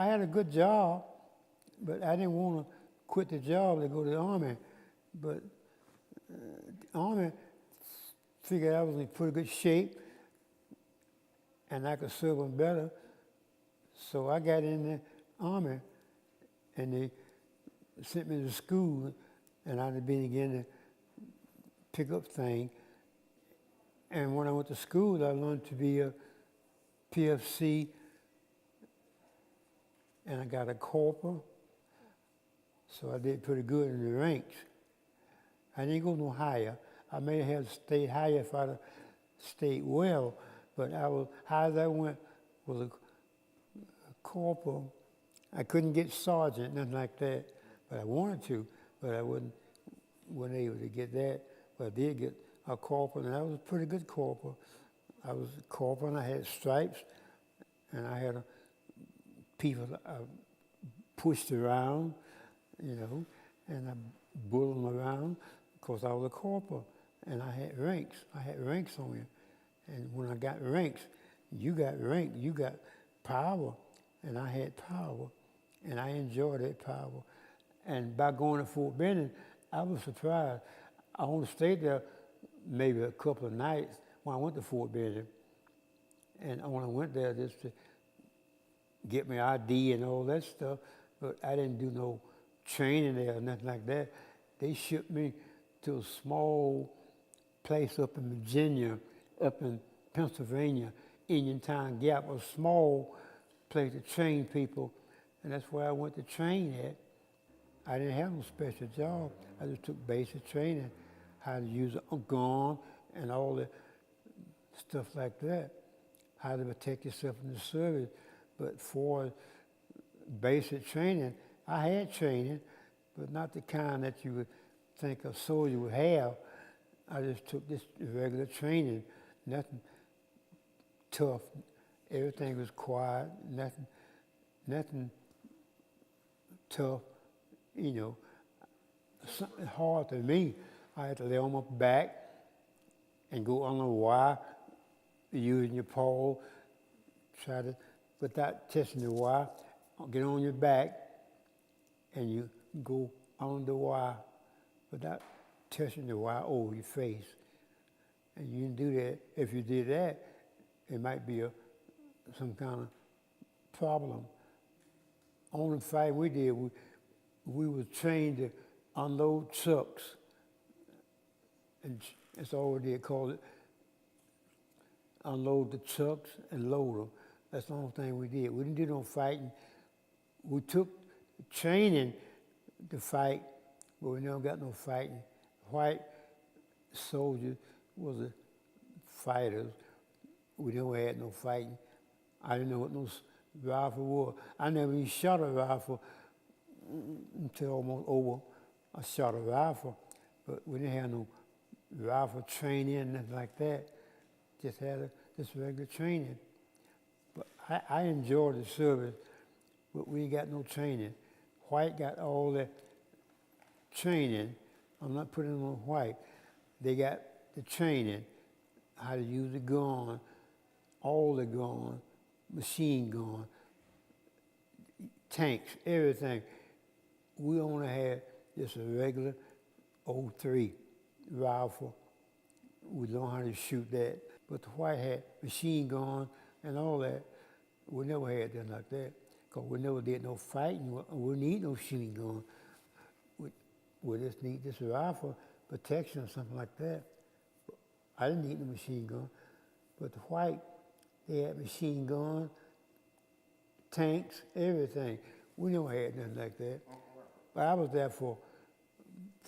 I had a good job, but I didn't want to quit the job to go to the Army. But the Army figured I was in pretty good shape and I could serve them better. So I got in the Army and they sent me to school and I'd begin to pick up things. And when I went to school, I learned to be a PFC and I got a corporal. So I did pretty good in the ranks. I didn't go no higher. I may have stayed higher if I'd have stayed well, but I was, high as I went was a corporal. I couldn't get sergeant, nothing like that, but I wanted to, but I wasn't able to get that. But I did get a corporal, and I was a pretty good corporal. I was a corporal, and I had stripes, and I had people I pushed around, you know, and I bullied them around because I was a corporal, and I had ranks. I had ranks on you. And when I got ranks, you got rank, you got power, and I had power, and I enjoyed that power. And by going to Fort Benning, I was surprised. I only stayed there maybe a couple of nights when I went to Fort Benning. And I only went there just to get my ID and all that stuff, but I didn't do no training there or nothing like that. They shipped me to a small place up in Virginia, up in Pennsylvania, Indiantown Gap, a small place to train people, and that's where I went to train at. I didn't have no special job. I just took basic training, how to use a gun and all the stuff like that, how to protect yourself in the service. But for basic training, I had training, but not the kind that you would think a soldier would have. I just took this regular training, nothing tough. Everything was quiet, nothing tough, you know. Something hard to me. I had to lay on my back and go on the wire, using your pole, try to, without touching the wire, get on your back and you go on the wire without touching the wire over your face. And you didn't do that. If you did that, it might be some kind of problem. On the fight we did, we were trained to unload trucks. And that's all we did, call it unload the trucks and load them. That's the only thing we did. We didn't do no fighting. We took training to fight, but we never got no fighting. White soldiers was the fighters. We never had no fighting. I didn't know what no rifle was. I never even shot a rifle until almost over. I shot a rifle, but we didn't have no rifle training, nothing like that. Just had just regular training. But I enjoyed the service, but we ain't got no training. White got all the training. I'm not putting them on white. They got the training, how to use the gun, all the gun, machine gun, tanks, everything. We only had just a regular 03 rifle. We learned how to shoot that. But the white had machine gun and all that. We never had that like that, because we never did no fighting. We need no machine gun. We just need this rifle protection or something like that. I didn't need the machine gun. But the white, they had machine gun, tanks, everything. We never had nothing like that. But I was there for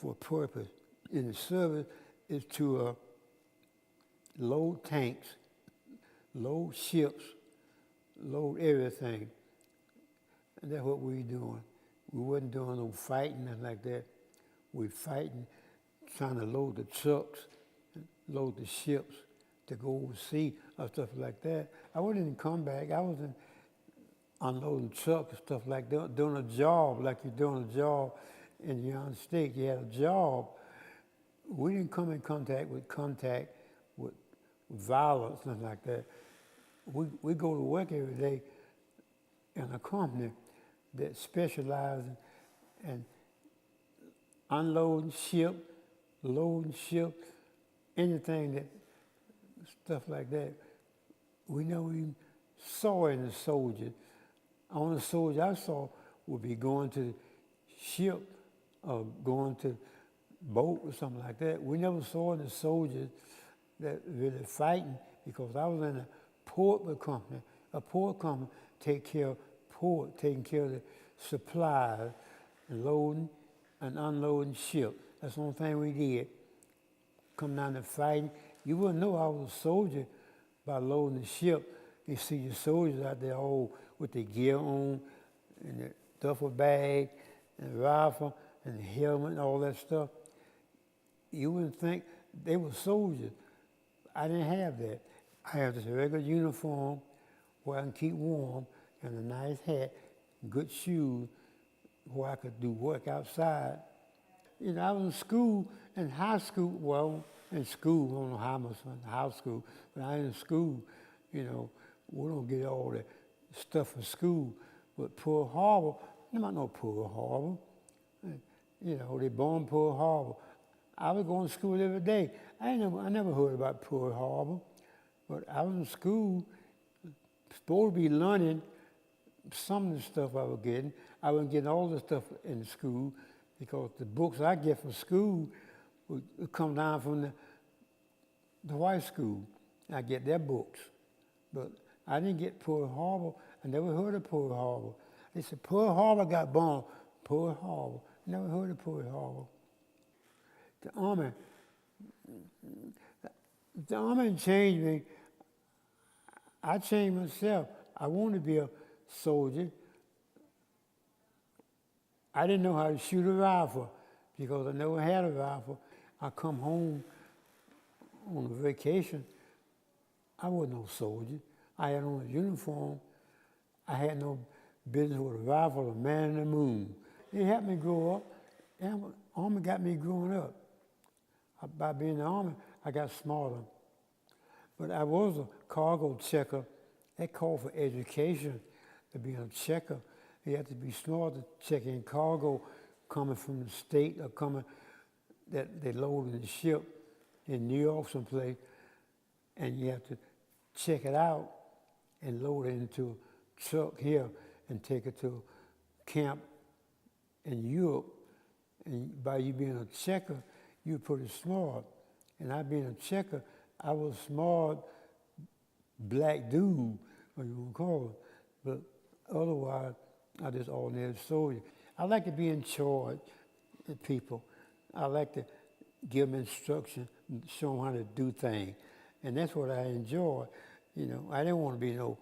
a purpose. In the service is to load tanks, load ships, load everything. And that's what we were doing. We wasn't doing no fighting, nothing like that. We fighting, trying to load the trucks, load the ships to go overseas or stuff like that. I wasn't in combat. I was in unloading trucks and stuff like that, doing a job like you're doing a job in the United States. You had a job. We didn't come in contact with violence, nothing like that. We go to work every day in a company, that specialize in unloading ship, loading ship, anything that, stuff like that. We never even saw any soldiers. Only soldier I saw would be going to the ship or going to boat or something like that. We never saw any soldiers that really fighting because I was in a port company. A port company take care of port, taking care of the supplies and loading and unloading ship. That's the only thing we did. Come down to fighting. You wouldn't know I was a soldier by loading the ship. You see your soldiers out there all with their gear on and the duffel bag and rifle and the helmet and all that stuff. You wouldn't think they were soldiers. I didn't have that. I had just a regular uniform where I can keep warm and a nice hat, good shoes where I could do work outside. You know, I was in school, in high school, well, in school, I don't know how much in high school, but I was in school, you know, we don't get all that stuff from school. But Pearl Harbor, you might know Pearl Harbor. You know, they bombed Pearl Harbor. I was going to school every day. I never heard about Pearl Harbor, but I was in school, supposed to be learning some of the stuff I was getting. I wasn't getting all the stuff in school because the books I get from school would come down from the white school. I get their books. But I didn't get Pearl Harbor. I never heard of Pearl Harbor. They said Pearl Harbor got bombed. Pearl Harbor. Never heard of Pearl Harbor. The Army changed me. I changed myself. I wanted to be a soldier. I didn't know how to shoot a rifle because I never had a rifle. I come home on a vacation. I wasn't no soldier. I had on a uniform. I had no business with a rifle or man in the moon. It helped me grow up. And the Army got me growing up. By being in the Army, I got smarter. But I was a cargo checker. That called for education to be a checker. You have to be smart to check in cargo coming from the state or coming that they load in the ship in New York someplace, and you have to check it out and load it into a truck here and take it to a camp in Europe. And by you being a checker, you're pretty smart. And I being a checker, I was a smart black dude, what you want to call it. But otherwise, I just ordinary soldier. I like to be in charge of people. I like to give them instruction, show them how to do things. And that's what I enjoy. You know, I didn't want to be no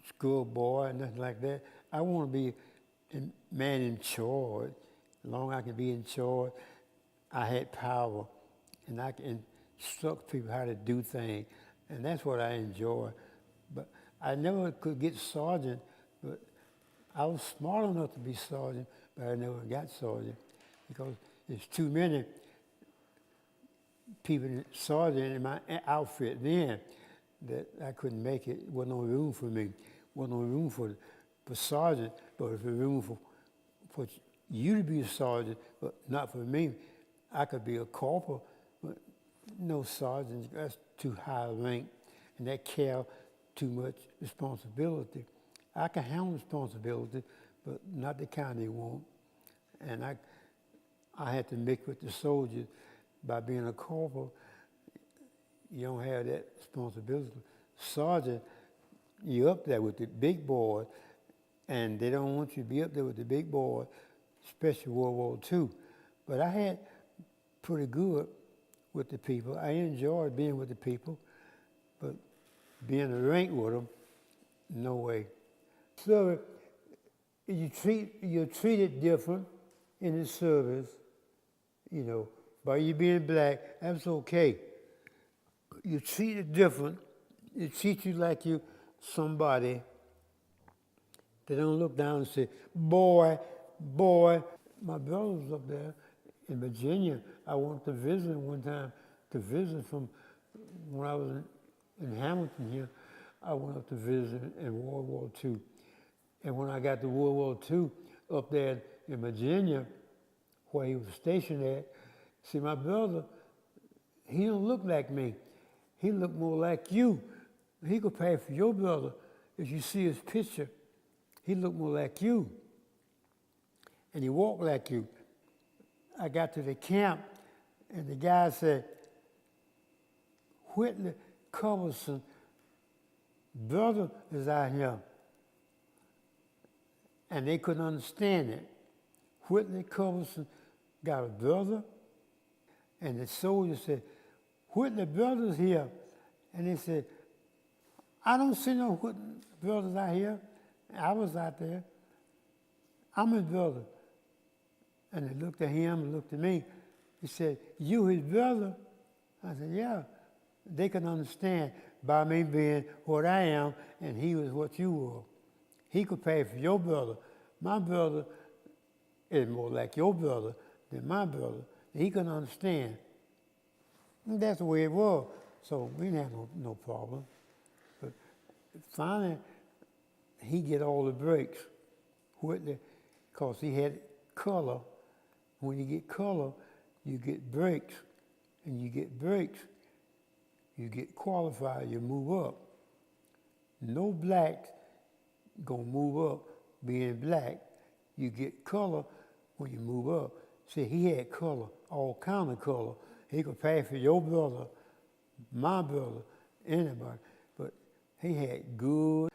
schoolboy or nothing like that. I want to be a man in charge. As long as I can be in charge, I had power. And I can instruct people how to do things. And that's what I enjoy. But I never could get sergeant, but I was smart enough to be sergeant, but I never got sergeant because there's too many people sergeant in my outfit then that I couldn't make it. Wasn't no room for me. Wasn't no room for sergeant, but there was room for you to be a sergeant, but not for me. I could be a corporal, but no sergeant. That's too high a rank, and that carry too much responsibility. I can handle responsibility, but not the kind they want. And I had to mix with the soldiers. By being a corporal, you don't have that responsibility. Sergeant, you're up there with the big boys, and they don't want you to be up there with the big boys, especially World War II. But I had pretty good with the people. I enjoyed being with the people, but being in the rank with them, no way. So you're treated different in the service, you know. By you being black, that's okay. You're treated different. They treat you like you somebody. They don't look down and say, boy, boy. My brother was up there in Virginia. I went to visit him one time, from when I was in Hamilton here. I went up to visit in World War II. And when I got to World War II up there in Virginia, where he was stationed at, see, my brother, he don't look like me. He look more like you. He could pay for your brother. If you see his picture, he look more like you. And he walked like you. I got to the camp, and the guy said, Whitley Coverson, brother is out here. And they couldn't understand it. Whitley Coverson got a brother, and the soldier said, Whitley brother's here. And they said, I don't see no Whitley brothers out here. I was out there. I'm his brother. And they looked at him and looked at me. He said, you his brother? I said, yeah. They could understand by me being what I am, and he was what you were. He could pay for your brother. My brother is more like your brother than my brother. He couldn't understand. And that's the way it was. So we didn't have no problem. But finally, he get all the breaks. Because he had color. When you get color, you get breaks. And you get breaks, you get qualified, you move up. No black gonna move up being black. You get color when you move up. See, he had color, all kind of color. He could pay for your brother, my brother, anybody. But he had good.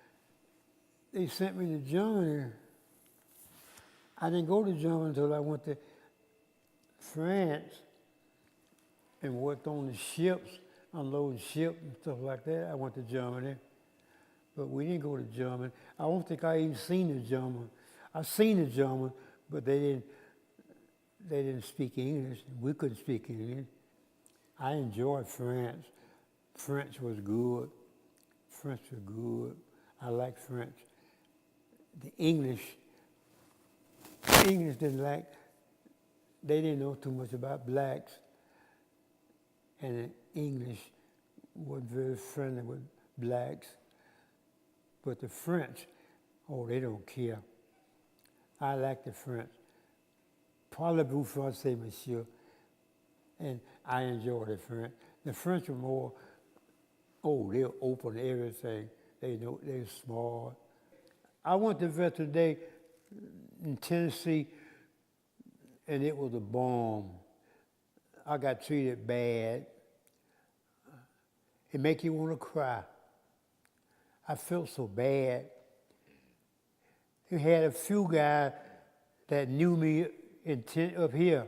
They sent me to Germany. I didn't go to Germany until I went to France and worked on the ships, unloading ships and stuff like that. I went to Germany. But we didn't go to Germany. I don't think I even seen the German. I seen the German, but they didn't speak English. We couldn't speak English. I enjoyed France. French was good. French was good. I like French. The English didn't like, they didn't know too much about blacks. And the English wasn't very friendly with blacks. But the French, oh, they don't care. I like the French. Parlez-vous français, monsieur? And I enjoy the French. The French are more, oh, they're open to everything. They know, they're smart. I went to Veterans Day in Tennessee, and it was a bomb. I got treated bad. It make you want to cry. I felt so bad. You had a few guys that knew me up here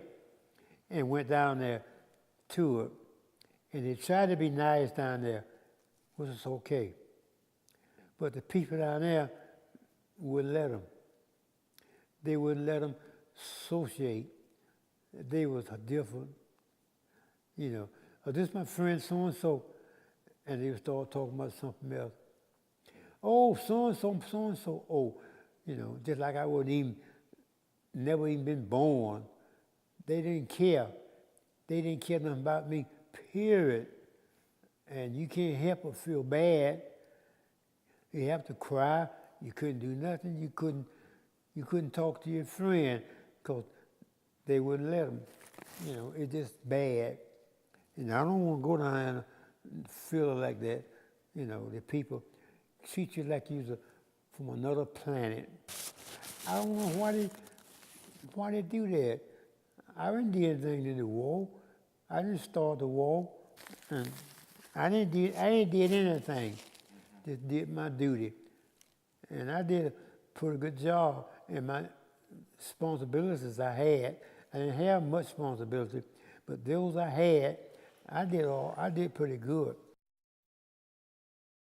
and went down there to it. And they tried to be nice down there, which is okay. But the people down there wouldn't let them. They wouldn't let them associate. They was different, you know. Oh, this is my friend so-and-so. And they would start talking about something else. Oh, so-and-so, so-and-so. Oh, you know, just like I never even been born. They didn't care. They didn't care nothing about me, period. And you can't help but feel bad. You have to cry. You couldn't do nothing. You couldn't talk to your friend because they wouldn't let them. You know, it's just bad. And I don't want to go down there and feel like that. You know, the people treat you like you're from another planet. I don't know why they do that. I didn't do anything in the war. I didn't start the war, and I didn't do anything. Just did my duty, and I did a pretty good job in my responsibilities I had. I didn't have much responsibility, but those I had, I did pretty good.